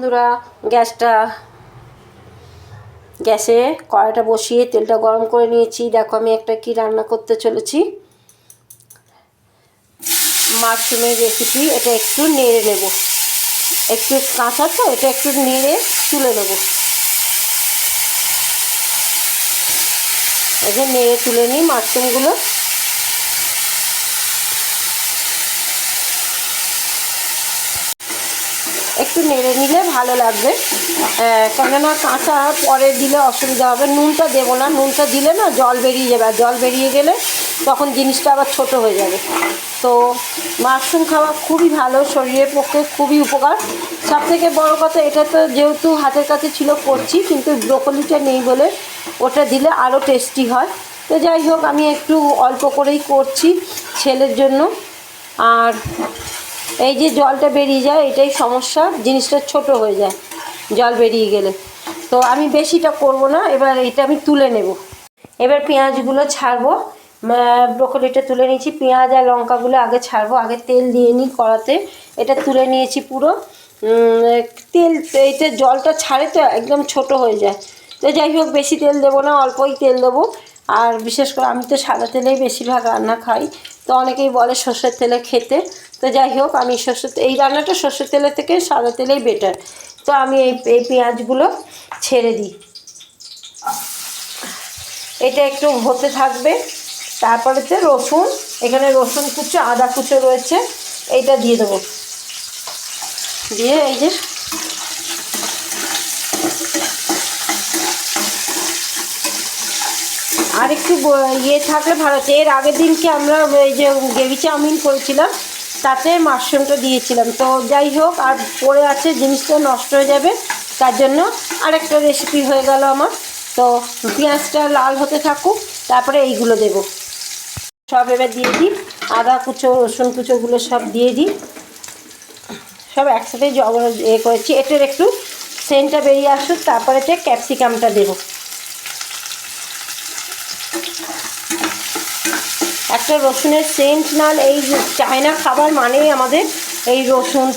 বন্ধুরা, গ্যাসে কড়াইটা বসিয়ে তেলটা গরম করে নিয়েছি। দেখো আমি একটা কি রান্না করতে চলেছি, মাশরুমের রেসিপি। এটা একটু নেড়ে নেব, একটু কাঁচা তো, এটা একটু নেড়ে তুলে নেব। এই যে নেড়ে তুলে নিই মাশরুমগুলো। একটু নেড়ে নিলে ভালো লাগবে, কেননা কাঁচা পরে দিলে অসুবিধা হবে। নুনটা দেবো না, নুনটা দিলে না জল বেরিয়ে যাবে, আর জল বেরিয়ে গেলে তখন জিনিসটা আবার ছোট হয়ে যাবে। তো মাশরুম খাওয়া খুবই ভালো, শরীরের পক্ষে খুবই উপকার। সবথেকে বড় কথা, এটা তো যেহেতু হাতের কাছে ছিল করছি, কিন্তু ব্রোকলিটা নেই বলে ওটা দিলে আরও টেস্টি হয়। তো যাই হোক, আমি একটু অল্প করেই করছি ছেলের জন্য। আর এই যে জলটা বেরিয়ে যায়, এটাই সমস্যা, জিনিসটা ছোট হয়ে যায় জল বেরিয়ে গেলে। তো আমি বেশিটা করব না, এবার এটা আমি তুলে নেব। এবার পেঁয়াজগুলো ছাড়বো, ব্রোকলিটা তুলে নিয়েছি। পেঁয়াজ আর লঙ্কাগুলো আগে ছাড়বো, আগে তেল দিয়ে নিই কড়াতে। এটা তুলে নিয়েছি পুরো তেল। এইটা জলটা ছাড়ে তো একদম ছোট হয়ে যায়। তো যাই হোক, বেশি তেল দেবো না, অল্পই তেল দেবো। আর বিশেষ করে আমি তো সাদা তেলেই বেশিরভাগ রান্না খাই, তো অনেকেই বলে সর্ষের তেলে খেতে। তো যাই হোক, আমি এই রান্নাটা সর্ষের তেলের থেকে সাদা তেলেই বেটার। তো আমি এই পেঁয়াজগুলো ছেড়ে দিই, এটা একটু হতে থাকবে। তারপরেতে রসুন, এখানে রসুন কুচো, আদা কুচো রয়েছে, এইটা দিয়ে দেবো। দিয়ে এই যে আর একটু ইয়ে থাকলে ভালো হচ্ছে। এর আগের দিনকে আমরা এই যে গ্রেভি চাউমিন করেছিলাম, তাতে মাশরুমটা দিয়েছিলাম। তো যাই হোক, আর পড়ে আছে, জিনিসটা নষ্ট হয়ে যাবে, তার জন্য আরেকটা রেসিপি হয়ে গেল আমার। তো পেঁয়াজটা লাল হতে থাকুক, তারপরে এইগুলো দেব সব। এবার দিয়ে দিই আদা কুচো, রসুন কুচোগুলো সব দিয়ে দিই, সব একসাথে করেছি। এটার একটু সেন্টটা বেরিয়ে আসুক, তারপরে ক্যাপসিকামটা দেবো। একটা রসুনের সেন্ট নাল, এই চায়না খাবার মানেই আমাদের এই রসুন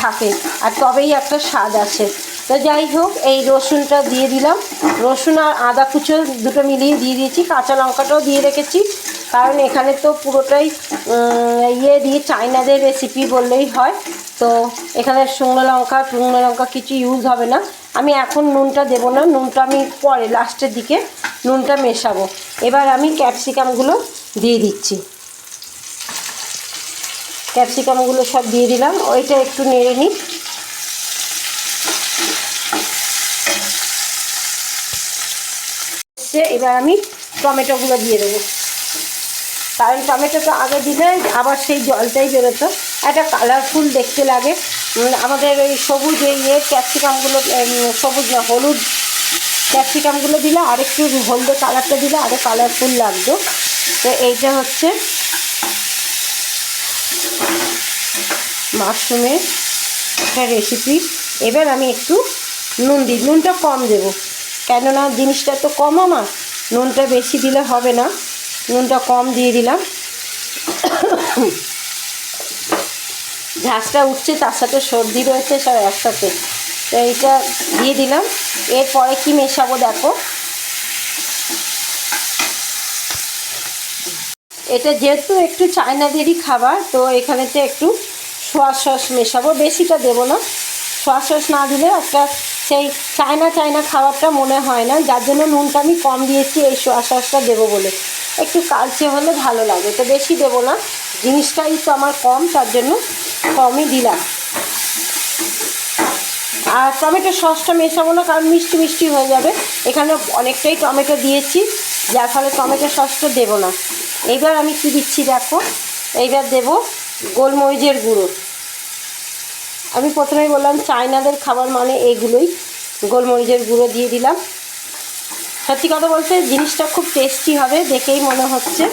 থাকে, আর তবেই একটা স্বাদ আছে। তো যাই হোক, এই রসুনটা দিয়ে দিলাম। রসুন আর আদা কুচো দুটো মিলিয়ে দিয়ে দিয়েছি, কাঁচা লঙ্কাটাও দিয়ে রেখেছি, কারণ এখানে তো পুরোটাই দিয়ে চায়নাদের রেসিপি বললেই হয়। তো এখানে শুকনো লঙ্কা কিছু ইউজ হবে না। আমি এখন নুনটা দেবো না, নুনটা আমি পরে লাস্টের দিকে নুনটা মেশাবো। এবার আমি ক্যাপসিকামগুলো দিয়ে দিচ্ছি, ক্যাপসিকামগুলো সব দিয়ে দিলাম। ওইটা একটু নেড়ে নিই। এবার আমি টমেটোগুলো দিয়ে দেবো, কারণ টমেটোটা আগে দিলে আবার সেই জলটাই বেরোতো, একটা কালারফুল দেখতে লাগে। আমাদের ওই সবুজ ক্যাপসিকামগুলো, সবুজ না হলুদ ক্যাপসিকামগুলো দিলে আরেকটু হলদে কালারটা দিলে আরও কালারফুল লাগতো। তো এইটা হচ্ছে মাশরুমের একটা রেসিপি। এবার আমি একটু নুন দিই, নুনটা কম দেবো, কেননা জিনিসটা তো কম, আমার নুনটা বেশি দিলে হবে না, নুনটা কম দিয়ে দিলাম। ঝাঁসটা উঠছে, তার সাথে সর্দি রয়েছে, সব একসাথে। তো এইটা দিয়ে দিলাম। এরপরে কি মেশাবো দেখো, এটা যেহেতু একটু চায়নাদেরই খাবার, তো এখানেতে একটু সোয়া সস মেশাবো, বেশিটা দেবো না। সোয়া সস না দিলে একটা সেই চায়না খাবারটা মনে হয় না, যার জন্য নুনটা আমি কম দিয়েছি, এই সোয়া সসটা দেবো বলে। একটু কালচে হলে ভালো লাগে, তো বেশি দেবো না, জিনিসটাই তো আমার কম, তার জন্য কমই দিলাম। আর টমেটো সসটা মেশাবো না, কারণ মিষ্টি হয়ে যাবে। এখানে অনেকটাই টমেটো দিয়েছি, যার ফলে টমেটো সসটা দেবো না। এইবার আমি কি দিচ্ছি দেখো, এইবার দেব গোলমরিচের গুঁড়ো। আমি প্রথমেই বললাম চায়নাদের খাবার মানে এইগুলোই। গোলমরিচের গুঁড়ো দিয়ে দিলাম। সত্যি কথা বলতে জিনিসটা খুব টেস্টি হবে, দেখেই মনে হচ্ছে।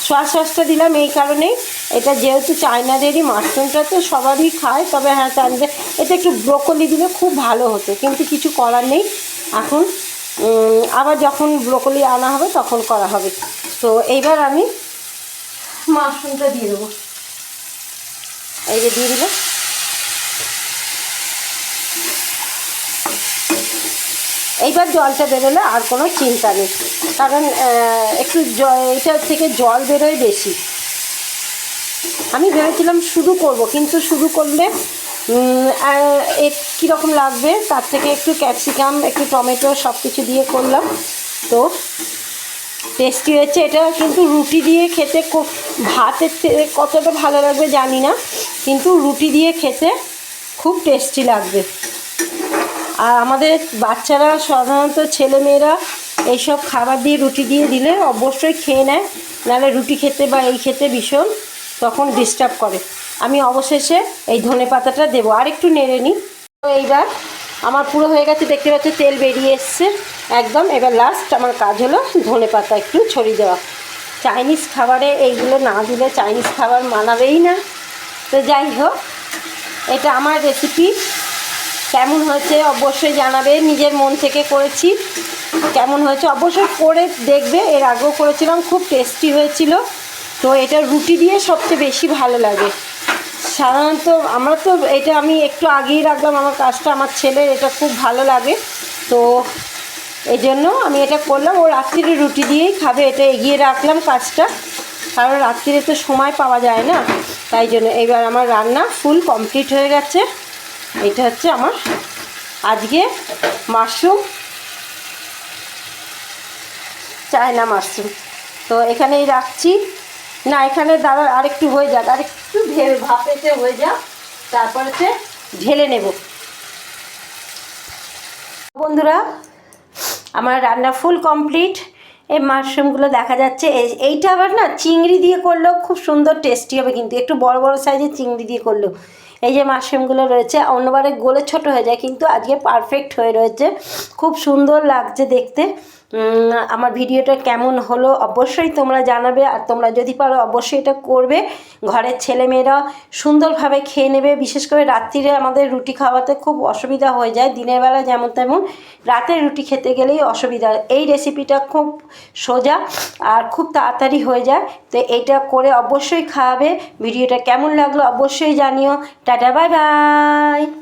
সোয়া সসটা দিলাম এই কারণেই, এটা যেহেতু চায়নাদেরই, মাশরুমটা তো সবারই খায়, তবে হ্যাঁ চাইলে এটা একটু ব্রোকলি দিলে খুব ভালো হতো, কিন্তু কিছু করার নেই। এখন আবার যখন ব্রোকলি আনা হবে তখন করা হবে। তো এইবার আমি মাশরুমটা দিয়ে দেবো, এই যে দিয়ে দিলাম। এইবার জলটা বেরোলে আর কোনো চিন্তা নেই, কারণ একটু এটার থেকে জল বেরোয় বেশি। আমি ভেবেছিলাম শুধু করব, কিন্তু শুধু করলে কীরকম লাগবে, তার থেকে একটু ক্যাপসিকাম, একটু টমেটো সব কিছু দিয়ে করলাম, তো টেস্টি হয়েছে। এটা কিন্তু রুটি দিয়ে খেতে খুব, ভাতের থেকে কতটা ভালো লাগবে জানি না, কিন্তু রুটি দিয়ে খেতে খুব টেস্টি লাগবে। আর আমাদের বাচ্চারা সাধারণত ছেলেমেয়েরা এইসব খাবার দিয়ে রুটি দিয়ে দিলে অবশ্যই খেয়ে নেয়, নাহলে রুটি খেতে বা এই খেতে ভীষণ তখন ডিস্টার্ব করে। আমি অবশেষে এই ধনেপাতাটা দেবো, আর একটু নেড়ে নিই। তো এইবার আমার পুরো হয়ে গেছে, দেখতে পাচ্ছি তেল বেরিয়ে এসছে একদম। এবার লাস্ট আমার কাজ হলো ধনেপাতা একটু ছড়িয়ে দেওয়া। চাইনিজ খাবারে এইগুলো না দিলে চাইনিজ খাবার মানাবেই না। তো যাই হোক, এটা আমার রেসিপি, কেমন হয়েছে অবশ্যই জানাবে। নিজের মন থেকে করেছি, কেমন হয়েছে অবশ্যই করে দেখবে। এর আগেও করেছিলাম, খুব টেস্টি হয়েছিল। তো এটা রুটি দিয়ে সবচেয়ে বেশি ভালো লাগে। সাধারণত আমরা তো এটা আমি একটু আগেই রাখলাম, আমার কাজটা, আমার ছেলের এটা খুব ভালো লাগে, তো এই জন্য আমি এটা করলাম। ও রাত্রিরে রুটি দিয়েই খাবে, এটা এগিয়ে রাখলাম কাজটা, কারণ রাত্রিরে তো সময় পাওয়া যায় না, তাই জন্য। এবার আমার রান্না ফুল কমপ্লিট হয়ে গেছে। এটা হচ্ছে আমার আজকে মাশরুম, চায়না মাশরুম। তো এখানেই রাখছি, না এখানে দাঁড়া, আরেকটু হয়ে যাক, আরেকটু ভাপেতে হয়ে যাক, তারপরে ঢেলে নেব। বন্ধুরা, আমার রান্না ফুল কমপ্লিট। এই মাশরুমগুলো দেখা যাচ্ছে, এইটা আবার না চিংড়ি দিয়ে করলেও খুব সুন্দর টেস্টি হবে, কিন্তু একটু বড় বড় সাইজের চিংড়ি দিয়ে করলেও। এই যে মাশরুমগুলো রয়েছে, অন্যবারে গলে ছোট হয়ে যায়, কিন্তু আজকে পারফেক্ট হয়ে রয়েছে, খুব সুন্দর লাগছে দেখতে। আমার ভিডিওটা কেমন হলো অবশ্যই তোমরা জানাবে, আর তোমরা যদি পারো অবশ্যই এটা করবে। ঘরের ছেলেমেয়েরা সুন্দরভাবে খেয়ে নেবে। বিশেষ করে রাত্রিরে আমাদের রুটি খাওয়াতে খুব অসুবিধা হয়ে যায়, দিনের বেলা যেমন তেমন, রাতে রুটি খেতে গেলেই অসুবিধা। এই রেসিপিটা খুব সোজা আর খুব তাড়াতাড়ি হয়ে যায়, তো এইটা করে অবশ্যই খাওয়াবে। ভিডিওটা কেমন লাগলো অবশ্যই জানিও। Tata, bye bye.